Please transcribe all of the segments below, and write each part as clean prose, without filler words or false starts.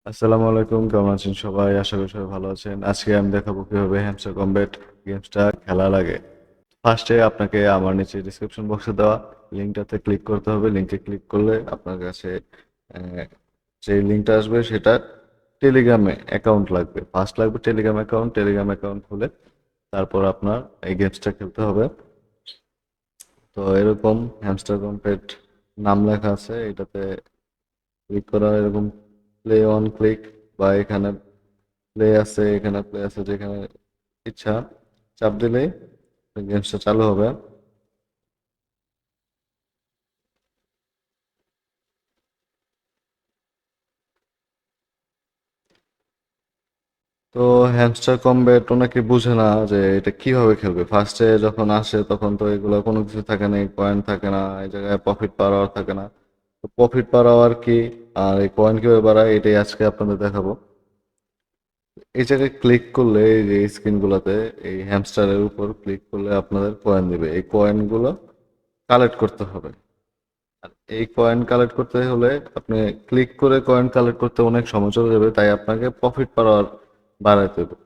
আসসালামু আলাইকুম, কেমন আছেন সবাই? আশা করি সবাই ভালো আছেন। আজকে আমি দেখাবো কিভাবে হ্যামস্টার কমব্যাট গেমসটা খেলা লাগে। ফার্স্টে আপনাকে আমার নিচে ডিসক্রিপশন বক্সে দেওয়া লিঙ্কটাতে ক্লিক করতে হবে। লিঙ্কে ক্লিক করলে আপনার কাছে আহ, যে লিঙ্কটা আসবে সেটা টেলিগ্রামে অ্যাকাউন্ট লাগবে। ফার্স্ট লাগবে টেলিগ্রাম অ্যাকাউন্ট খুলে তারপর আপনার এই গেমসটা খেলতে হবে। তো এরকম হ্যামস্টার কমব্যাট নাম লেখা আছে, এটাতে ক্লিক করা, এরকম প্লে অন ক্লিক বা এখানে প্লে আছে যেখানে ইচ্ছা চাপ দিলেই গেমসটা চালু হবে। তো হ্যামস্টার কমব্যাট অনেকে বুঝে না যে এটা কিভাবে খেলবে। ফার্স্টে যখন আসে তখন তো এগুলো কোনো কিছু থাকে না, কয়েন থাকে না, এই জায়গায় প্রফিট পার আওয়ার থাকে না। তো প্রফিট পার আওয়ার কি আর এই কয়েন কিভাবে বাড়ায় এটাই আজকে আপনাদের দেখাবো। এই জায়গায় ক্লিক করলে এই যে স্ক্রিনগুলোতে এই হ্যামস্টারের উপর ক্লিক করলে আপনাদের কয়েন দিবে। এই কয়েনগুলো কালেক্ট করতে হবে। আর এই কয়েন কালেক্ট করতে হলে আপনি ক্লিক করে কয়েন কালেক্ট করতে অনেক সময় চলে যাবে, তাই আপনাকে প্রফিট পার আওয়ার বাড়াইতে হবে।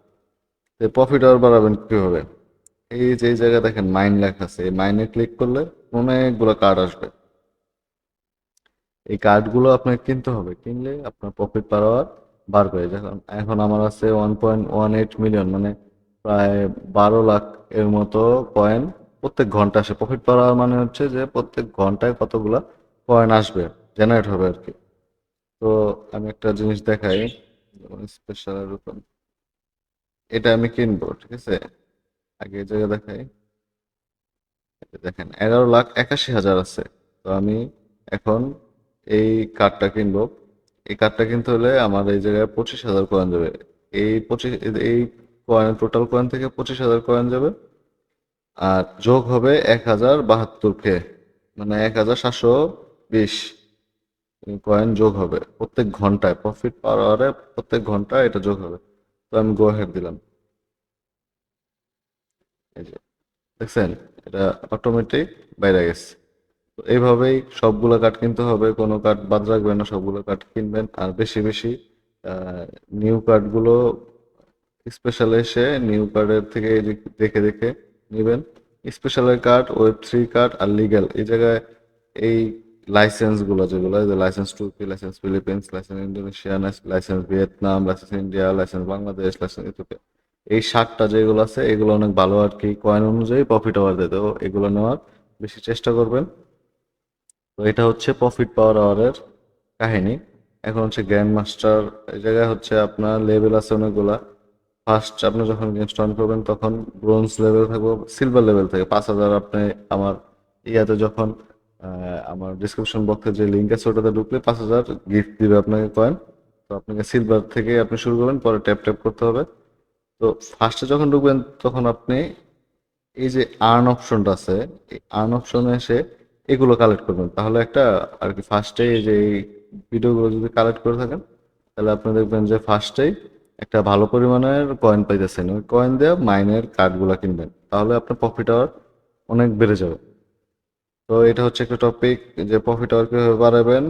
তো প্রফিট আওয়ার বাড়াবেন কিভাবে? এই যে এই জায়গায় দেখেন মাইন লেখা আছে, এই মাইনে ক্লিক করলে অনেকগুলো কার্ড আসবে। এই কার্ডগুলো আপনাকে কিনতে হবে, কিনলে আপনার প্রফিট পার আওয়ার বাড়বে। যখন এখন আমার আছে 1.18 মিলিয়ন, মানে প্রায় 12 লাখ এর মতো কয়েন প্রত্যেক ঘন্টা আসে। প্রফিট পার আওয়ার মানে হচ্ছে যে প্রত্যেক ঘন্টায় কতগুলা কয়েন আসবে, জেনারেট হবে আর কি। তো আমি একটা জিনিস দেখাই, যেমন স্পেশাল রূপন, এটা আমি কিনবো, ঠিক আছে? আগে এই জায়গায় দেখাই, এটা দেখেন 11,81,000 আছে। তো আমি এখন এই কার্ডটা কিনবো। এই কার্ডটা কিনতে হলে আমার এই জায়গায় 25,000 কয়েন যাবে। এই কয়েন, টোটাল কয়েন থেকে 25,000 কয়েন যাবে। আর যোগ হবে 1,072 কে, মানে 1,720 কয়েন যোগ হবে প্রত্যেক ঘন্টায়। প্রফিট পার আওয়ারে প্রত্যেক ঘন্টায় এটা যোগ হবে। তো আমি গো হেড দিলাম। এই যে দেখছেন, এটা অটোমেটিক বাইরে গেছে। তো এইভাবেই সবগুলো কার্ড কিনতে হবে, কোনো কার্ড বাদ রাখবেন না, সবগুলো কার্ড কিনবেন। আর বেশি বেশি নিউ কার্ডগুলো স্পেশাল এসে নিউ কার্ডের থেকে এই যে দেখে দেখে নেবেন। স্পেশালের কার্ড, ওয়েব 3 কার্ড আর লিগ্যাল, এই জায়গায় এই লাইসেন্সগুলো যেগুলো, লাইসেন্স তুর্কি, licence Philippines, licence Indonesia, licence Vietnam, licence India, licence Bangladesh, licence Ethiopia, এই 7টা যেগুলো আছে এগুলো অনেক ভালো আর কি, কয়েন অনুযায়ী প্রফিট আওয়ার দেয়। তো এগুলো নেওয়ার বেশি চেষ্টা করবেন। তো এটা হচ্ছে প্রফিট পাওয়ার আওয়ারের কাহিনী। এখন হচ্ছে গ্র্যান্ড মাস্টার, এই জায়গায় হচ্ছে আপনার লেভেল আছে অনেকগুলা। ফার্স্ট আপনি যখন গেম স্টার্ট করবেন তখন ব্রোঞ্জ লেভেল থাকবে, সিলভার লেভেল থেকে 5,000 আপনি আমার ইয়াতে যখন আমার ডিসক্রিপশন বক্সে যে লিঙ্ক আছে ওটাতে ঢুকলে 5,000 গিফট দিবে আপনাকে কয়েন। তো আপনাকে সিলভার থেকে আপনি শুরু করবেন, পরে ট্যাপ ট্যাপ করতে হবে। তো ফার্স্টে যখন ঢুকবেন তখন আপনি এই যে আর্ন অপশনটা আছে, এই আর্ন অপশনে এসে এগুলো কালেক্ট করবেন। তাহলে একটা আর কি ফার্স্টে এই যে এই ভিডিওগুলো যদি কালেক্ট করে থাকেন তাহলে আপনি দেখবেন যে ফার্স্টেই একটা ভালো পরিমাণের কয়েন পাইতেছেন। ওই কয়েন দিয়ে মাইনের কার্ডগুলো কিনবেন, তাহলে আপনার প্রফিট আওয়ার অনেক বেড়ে যাবে। তো এটা হচ্ছে একটা টপিক যে প্রফিট আওয়ার কিভাবে বাড়াবেন।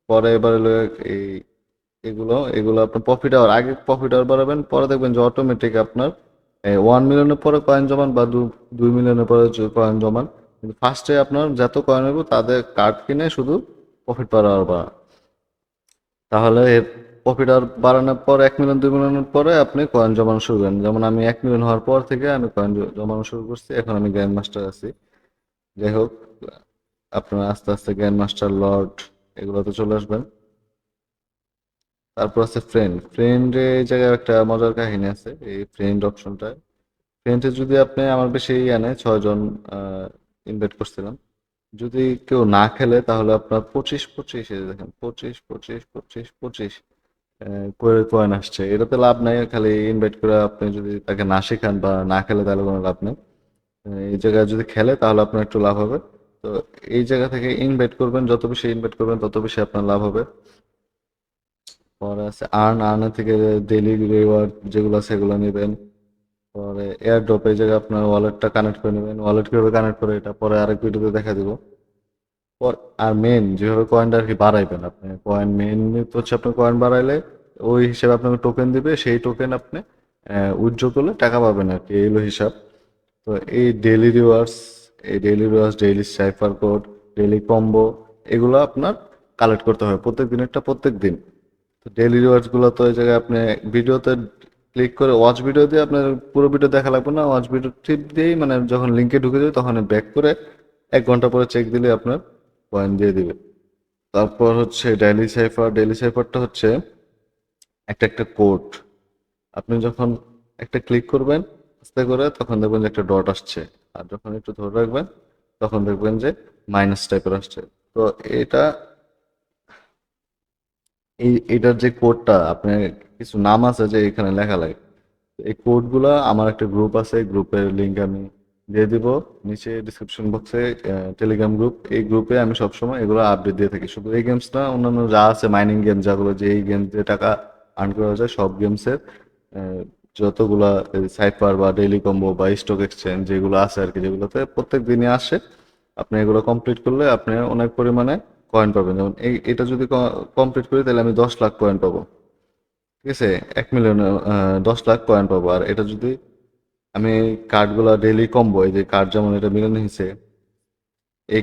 পরে এবার হলো এই এগুলো আপনার প্রফিট আওয়ার, আগে প্রফিট আওয়ার বাড়াবেন, পরে দেখবেন যে অটোমেটিক আপনার 1 মিলিয়নের পরে কয়েন জমান বা 2 মিলিয়নের পরে কয়েন জমান। কিন্তু ফার্স্টে আপনার যত কয়েন হবে তাদের কার্ড কিনে শুধু প্রফিট পার আওয়ার বাড়ান। তাহলে এর প্রফিট আওয়ার বাড়ানোর পর 1 মিলিয়ন 2 মিলিয়নের পরে আপনি কয়েন জমানো শুরু করেন। যেমন আমি 1 মিলিয়ন হওয়ার পর থেকে আমি কয়েন জমানো শুরু করছি, এখন আমি গ্র্যান্ড মাস্টার আছি। যাই হোক, আপনারা আস্তে আস্তে গ্র্যান্ড মাস্টার, লর্ড এগুলোতে চলে আসবেন। তারপর আছে ফ্রেন্ডে, এই জায়গায় একটা মজার কাহিনী আছে এই ফ্রেন্ড অপশনটায়। ফ্রেন্ডে যদি আপনি, আমার বেশি আনে 6 জন ইনভাইট করছিলাম, যদি কেউ না খেলে তাহলে আপনার 25 25, এই যে দেখেন 25 25 25 25 করে কয়েন আসছে। এটাতে লাভ নাই, খালি ইনভাইট করে আপনি যদি তাকে না শেখান বা না খেলে তাহলে কোনো লাভ নেই। এই জায়গায় যদি খেলে তাহলে আপনার একটু লাভ হবে। তো এই জায়গা থেকে ইনভাইট করবেন, যত বেশি ইনভাইট করবেন তত বেশি আপনার লাভ হবে। পরে আছে আর্নের থেকে ডেইলি রিওয়ার্ড যেগুলো আছে সেগুলো নেবেন। পরে এয়ারড্রপ, এই জায়গায় আপনার ওয়ালেটটা কানেক্ট করে নেবেন। ওয়ালেট কিভাবে কানেক্ট করে এটা পরে আরেক ভিডিওতে দেখা দিব। পর আর মেন যেভাবে কয়েনটা আর কি বাড়াইবেন, আপনি কয়েন মেন তো হচ্ছে আপনি কয়েন বাড়াইলে ওই হিসেবে আপনাকে টোকেন দিবে, সেই টোকেন আপনি উইথড্র করলে টাকা পাবেন আর কি, এই হলো হিসাব। তো এই daily rewards, daily cipher code, daily combo, এগুলো আপনার কালেক্ট করতে হবে প্রত্যেক দিনেরটা প্রত্যেক দিন। তো ডেইলি রিওয়ার্ডস গুলো তো এই জায়গায় আপনি ভিডিওতে ক্লিক করে ওয়াচ ভিডিও দিয়ে আপনার পুরো ভিডিও দেখা লাগবে না, ওয়াচ ভিডিও টিপ দিয়েই মানে যখন লিঙ্কে ঢুকে যাবে তখন ব্যাক করে 1 ঘন্টা পরে চেক দিলে আপনার পয়েন্ট দিয়ে দিবে। তারপর হচ্ছে ডেইলি সাইফারটা হচ্ছে একটা একটা কোড। আপনি যখন একটা ক্লিক করবেন আস্তে করে, তখন দেখবেন যে একটা ডট আসছে, আর যখন একটু ধরে রাখবেন তখন দেখবেন যে মাইনাস টাইপের আসছে। তো এটা এটার যে কোডটা আপনার কিছু নাম আছে যে এখানে লেখা লাগে। এই কোডগুলা আমার একটা গ্রুপ আছে, গ্রুপের লিংক আমি দিয়ে দিব নিচে ডিসক্রিপশন বক্সে। টেলিগ্রাম গ্রুপ, এই গ্রুপে আমি সবসময় এগুলো আপডেট দিয়ে থাকি। শুধু এই গেমস না, অন্যান্য যা আছে মাইনিং গেম, যেগুলো যে এই গেম দিয়ে টাকা আর্ন করা যায় সব গেমসের যতগুলা সাইফার বা ডেইলি কম্বো বা স্টক এক্সচেঞ্জ যেগুলো আছে আর কি, যেগুলোতে প্রত্যেক দিনই আসে, আপনি এগুলো কমপ্লিট করলে আপনি অনেক পরিমাণে কয়েন পাবেন। যেমন এটা যদি কমপ্লিট করি তাহলে আমি 10 লাখ কয়েন পাবো, ঠিক আছে? 1 মিলিয়ন, 10 লাখ কয়েন পাবো। আর এটা যদি আমি কার্ডগুলো ডেইলি কম্বো, এই যে কার্ড যেমন এটা মিলানো হয়েছে, এই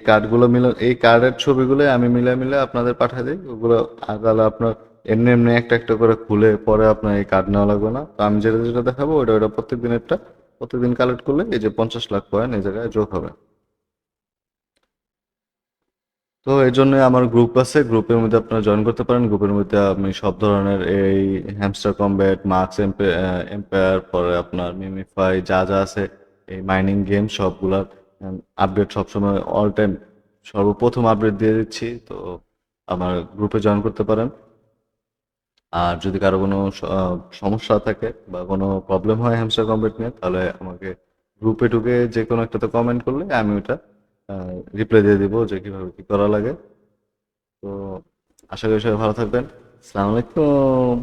কার্ডের ছবিগুলো আমি মিলে মিলে আপনাদের পাঠিয়ে দিই, ওগুলো তাহলে আপনার এমনি এমনি একটা একটা করে খুলে পরে আপনার এই কার্ড নেওয়া লাগবে না। তো আমি যেটা যেটা দেখাবো ওটা ওটা প্রত্যেকদিন কালেক্ট করলে এই যে 50 লাখ কয়েন এই জায়গায় যোগ হবে। তো এই জন্য আমার গ্রুপ আছে, গ্রুপের মধ্যে আপনারা জয়েন করতে পারেন। গ্রুপের মধ্যে আমি সব ধরনের এই হ্যামস্টার কমব্যাট, মার্কস এম্পায়ার, পরে আপনার মিমিফাই যা যা আছে, এই মাইনিং গেম সবগুলার আপডেট সবসময় অল টাইম সর্বপ্রথম আপডেট দিয়ে দিচ্ছি। তো আমার গ্রুপে জয়েন করতে পারেন। আর যদি কারো কোনো সমস্যা থাকে বা কোনো প্রবলেম হয় হ্যামস্টার কমব্যাট নিয়ে, তাহলে আমাকে গ্রুপে ঢুকে যে কোনো একটাতে কমেন্ট করলে আমি ওটা রিপ্লাই দিয়ে দিব যে কিভাবে কি করা লাগে। তো আশা করি সবাই ভালো থাকবেন। আসসালামু আলাইকুম।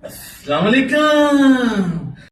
আসসালামু আলাইকুম।